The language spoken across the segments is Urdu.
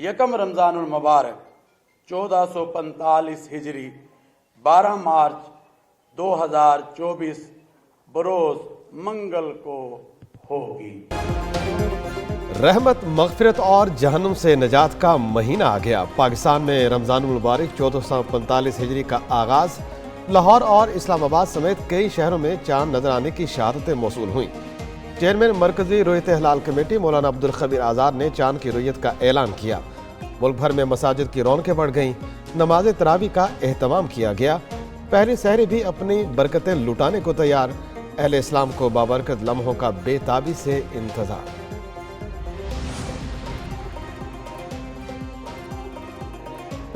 یکم رمضان المبارک 1445 ہجری 12 مارچ 2024 بروز منگل کو ہوگی۔ رحمت، مغفرت اور جہنم سے نجات کا مہینہ آ گیا۔ پاکستان میں رمضان المبارک 1445 ہجری کا آغاز لاہور اور اسلام آباد سمیت کئی شہروں میں چاند نظر آنے کی شہادتیں موصول ہوئیں۔ چیئرمین مرکزی رؤیت ہلال کمیٹی مولانا عبدالخبیر آزاد نے چاند کی رؤیت کا اعلان کیا۔ ملک بھر میں مساجد کی رونقیں بڑھ گئیں، نماز تراویح کا اہتمام کیا گیا۔ پہلی سحری بھی اپنی برکتیں لٹانے کو تیار، اہل اسلام کو بابرکت لمحوں کا بے تابی سے انتظار۔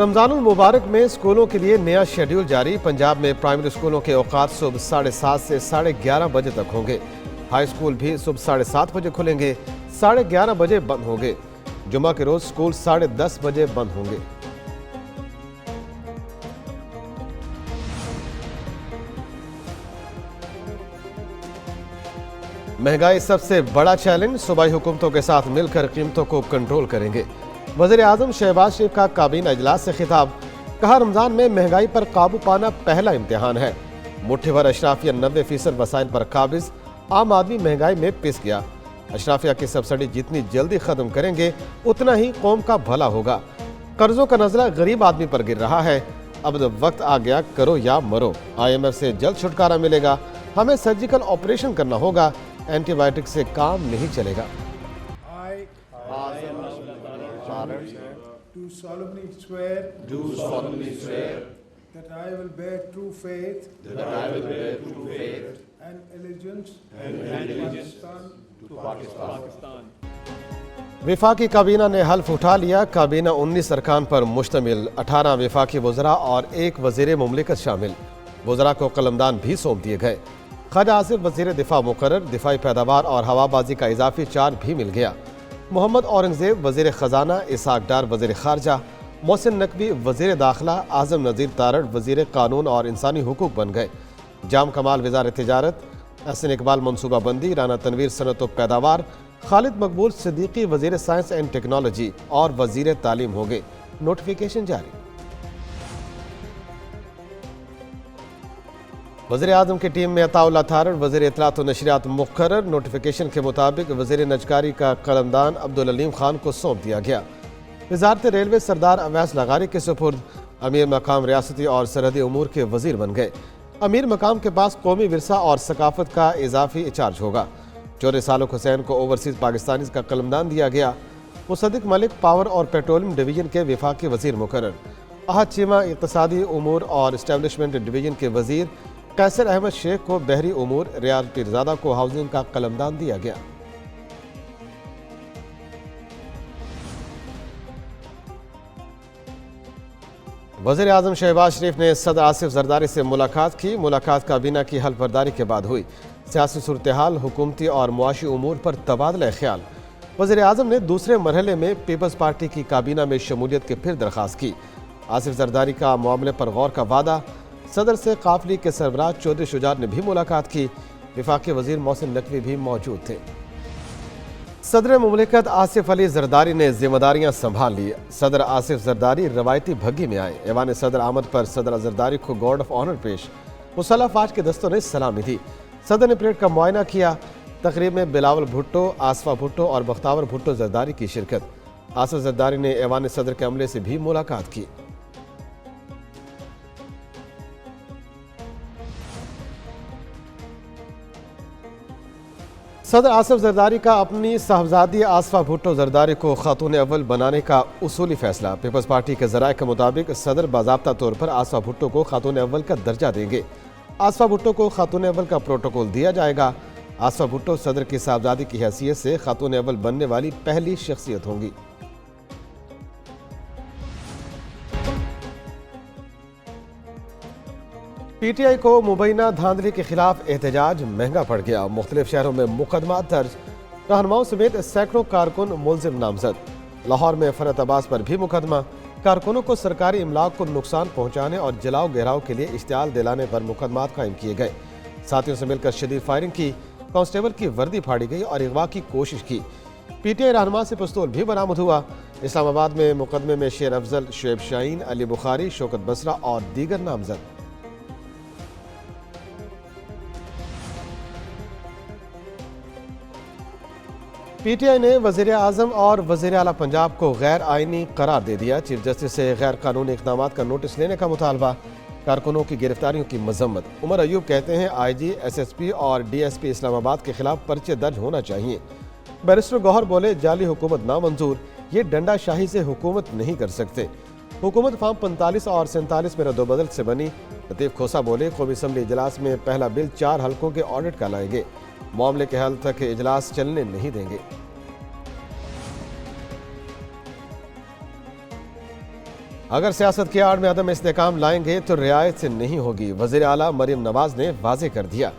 رمضان المبارک میں اسکولوں کے لیے نیا شیڈول جاری۔ پنجاب میں پرائمری اسکولوں کے اوقات صبح 7:30 سے 11:30 بجے تک ہوں گے۔ ہائی اسکول بھی صبح 7:30 بجے کھلیں گے، 11:30 بجے بند ہوں گے۔ جمعہ کے روز اسکول 10:30 بجے بند ہوں گے۔ مہنگائی سب سے بڑا چیلنج، صوبائی حکومتوں کے ساتھ مل کر قیمتوں کو کنٹرول کریں گے۔ وزیر اعظم شہباز شریف کا کابینہ اجلاس سے خطاب، کہا رمضان میں مہنگائی پر قابو پانا پہلا امتحان ہے۔ مٹھی بھر اشرافیہ 90% وسائل پر قابض، عام آدمی مہنگائی میں پس گیا۔ اشرافیہ کی سبسڈی جتنی جلدی ختم کریں گے اتنا ہی قوم کا بھلا ہوگا۔ قرضوں کا نزلہ غریب آدمی پر گر رہا ہے، اب وقت آ گیا کرو یا مرو۔ IMF سے جلد چھٹکارا ملے گا، ہمیں سرجیکل آپریشن کرنا ہوگا، اینٹی بائیوٹک سے کام نہیں چلے گا۔ Do solemnly swear that I will bear true faith and allegiance to Pakistan. وفاقی کابینہ نے حلف اٹھا لیا۔ کابینہ 19 ارکان پر مشتمل، 18 وفاقی وزراء اور 1 وزیر مملکت شامل۔ وزراء کو قلمدان بھی سونپ دیے گئے۔ خواجہ آصف وزیر دفاع مقرر، دفاعی پیداوار اور ہوا بازی کا اضافی چارج بھی مل گیا۔ محمد اورنگزیب وزیر خزانہ، اسحاق ڈار وزیر خارجہ، محسن نقوی وزیر داخلہ، اعظم نذیر تارڑ وزیر قانون اور انسانی حقوق بن گئے۔ جام کمال وزارت تجارت، احسن اقبال منصوبہ بندی، رانا تنویر صنعت و پیداوار، خالد مقبول صدیقی وزیر سائنس اینڈ ٹیکنالوجی اور وزیر تعلیم ہوں گے۔ نوٹیفیکیشن جاری۔ وزیر اعظم کی ٹیم میں عطا اللہ تھارڑ وزیر اطلاعات و نشریات مقرر۔ نوٹیفیکیشن کے مطابق وزیر نجکاری کا قلمدان عبدالعلیم خان کو سونپ دیا گیا۔ وزارت ریلوے سردار اویس لغاری کے سپرد، امیر مقام ریاستی اور سرحدی امور کے وزیر بن گئے۔ امیر مقام کے پاس قومی ورثہ اور ثقافت کا اضافی چارج ہوگا۔ چودھری سالک حسین کو اوورسیز پاکستانیز کا قلمدان دیا گیا۔ مصدق ملک پاور اور پیٹرولیم ڈویژن کے وفاقی وزیر مقرر۔ احد چیمہ اقتصادی امور اور اسٹیبلشمنٹ ڈویژن کے وزیر۔ قیصر احمد شیخ کو بحری امور، ریاض پیرزادہ کو ہاؤسنگ کا قلمدان دیا گیا۔ وزیر اعظم شہباز شریف نے صدر آصف زرداری سے ملاقات کی۔ ملاقات کابینہ کی حلف برداری کے بعد ہوئی۔ سیاسی صورتحال، حکومتی اور معاشی امور پر تبادلہ خیال۔ وزیر اعظم نے دوسرے مرحلے میں پیپلز پارٹی کی کابینہ میں شمولیت کی پھر درخواست کی۔ آصف زرداری کا معاملے پر غور کا وعدہ۔ صدر سے قافلی کے سربراہ چودھری شجاعت نے بھی ملاقات کی۔ وفاقی وزیر محسن نقوی بھی موجود تھے۔ صدر مملکت آصف علی زرداری نے ذمہ داریاں سنبھال لی۔ صدر آصف زرداری روایتی بھگی میں آئے۔ ایوان صدر آمد پر صدر زرداری کو گارڈ آف آنر پیش۔ مسلح فوج کے دستوں نے سلامی دی۔ صدر نے پریڈ کا معائنہ کیا۔ تقریب میں بلاول بھٹو، آصفہ بھٹو اور بختاور بھٹو زرداری کی شرکت۔ آصف زرداری نے ایوان صدر کے عملے سے بھی ملاقات کی۔ صدر آصف زرداری کا اپنی صاحبزادی آصفہ بھٹو زرداری کو خاتون اول بنانے کا اصولی فیصلہ۔ پیپلز پارٹی کے ذرائع کے مطابق صدر باضابطہ طور پر آصفہ بھٹو کو خاتون اول کا درجہ دیں گے۔ آصفہ بھٹو کو خاتون اول کا پروٹوکول دیا جائے گا۔ آصفہ بھٹو صدر کی صاحبزادی کی حیثیت سے خاتون اول بننے والی پہلی شخصیت ہوں گی۔ PTI کو مبینہ دھاندلی کے خلاف احتجاج مہنگا پڑ گیا۔ مختلف شہروں میں مقدمات درج، رہنماؤں سمیت سینکڑوں کارکن ملزم نامزد۔ لاہور میں فرحت عباس پر بھی مقدمہ، کارکنوں کو سرکاری املاک کو نقصان پہنچانے اور جلاؤ گہراؤ کے لیے اشتعال دلانے پر مقدمات قائم کیے گئے۔ ساتھیوں سے مل کر شدید فائرنگ کی، کانسٹیبل کی وردی پھاڑی گئی اور اغوا کی کوشش کی۔ PTI رہنما سے پستول بھی برآمد ہوا۔ اسلام آباد میں مقدمے میں شیر افضل، شعیب شاہین، علی بخاری، شوکت بسرا اور دیگر نامزد۔ پی ٹی آئی نے وزیر اعظم اور وزیر اعلیٰ پنجاب کو غیر آئینی قرار دے دیا۔ چیف جسٹس سے غیر قانونی اقدامات کا نوٹس لینے کا مطالبہ، کارکنوں کی گرفتاریوں کی مذمت۔ عمر ایوب کہتے ہیں آئی جی، ایس ایس پی اور ڈی ایس پی اسلام آباد کے خلاف پرچے درج ہونا چاہیے۔ بیرسٹر گوہر بولے جعلی حکومت نامنظور، یہ ڈنڈا شاہی سے حکومت نہیں کر سکتے۔ حکومت فارم 45 اور 47 میں رد و بدل سے بنی۔ لطیف کھوسا بولے قومی اسمبلی اجلاس میں پہلا بل 4 حلقوں کے آڈٹ کا لائیں گے، معاملے کے حل تک اجلاس چلنے نہیں دیں گے۔ اگر سیاست کی آڑ میں عدم استحکام لائیں گے تو رعایت سے نہیں ہوگی، وزیر اعلیٰ مریم نواز نے واضح کر دیا۔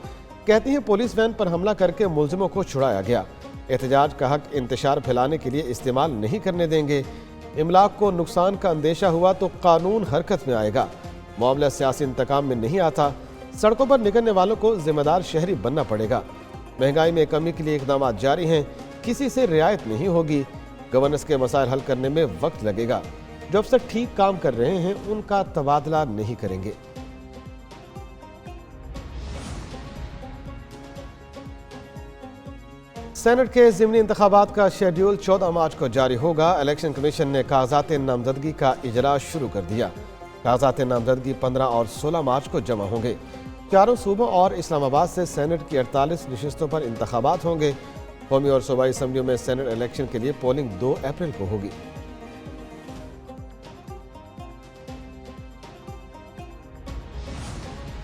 کہتی ہیں پولیس وین پر حملہ کر کے ملزموں کو چھڑایا گیا، احتجاج کا حق انتشار پھیلانے کے لیے استعمال نہیں کرنے دیں گے۔ املاک کو نقصان کا اندیشہ ہوا تو قانون حرکت میں آئے گا، معاملہ سیاسی انتقام میں نہیں آتا، سڑکوں پر نکلنے والوں کو ذمہ دار شہری بننا پڑے گا۔ مہنگائی میں کمی کے لیے اقدامات جاری ہیں، کسی سے رعایت نہیں ہوگی، گورننس کے مسائل حل کرنے میں وقت لگے گا، جو افسر ٹھیک کام کر رہے ہیں ان کا تبادلہ نہیں کریں گے۔ سینٹ کے ضمنی انتخابات کا شیڈیول 14 مارچ کو جاری ہوگا۔ الیکشن کمیشن نے کاغذات نامزدگی کا اجراء شروع کر دیا۔ کاغذات نامزدگی 15 اور 16 مارچ کو جمع ہوں گے۔ چاروں صوبوں اور اسلام آباد سے سینٹ کی 48 نشستوں پر انتخابات ہوں گے۔ قومی اور صوبائی اسمبلیوں میں سینٹ الیکشن کے لیے پولنگ 2 اپریل کو ہوگی۔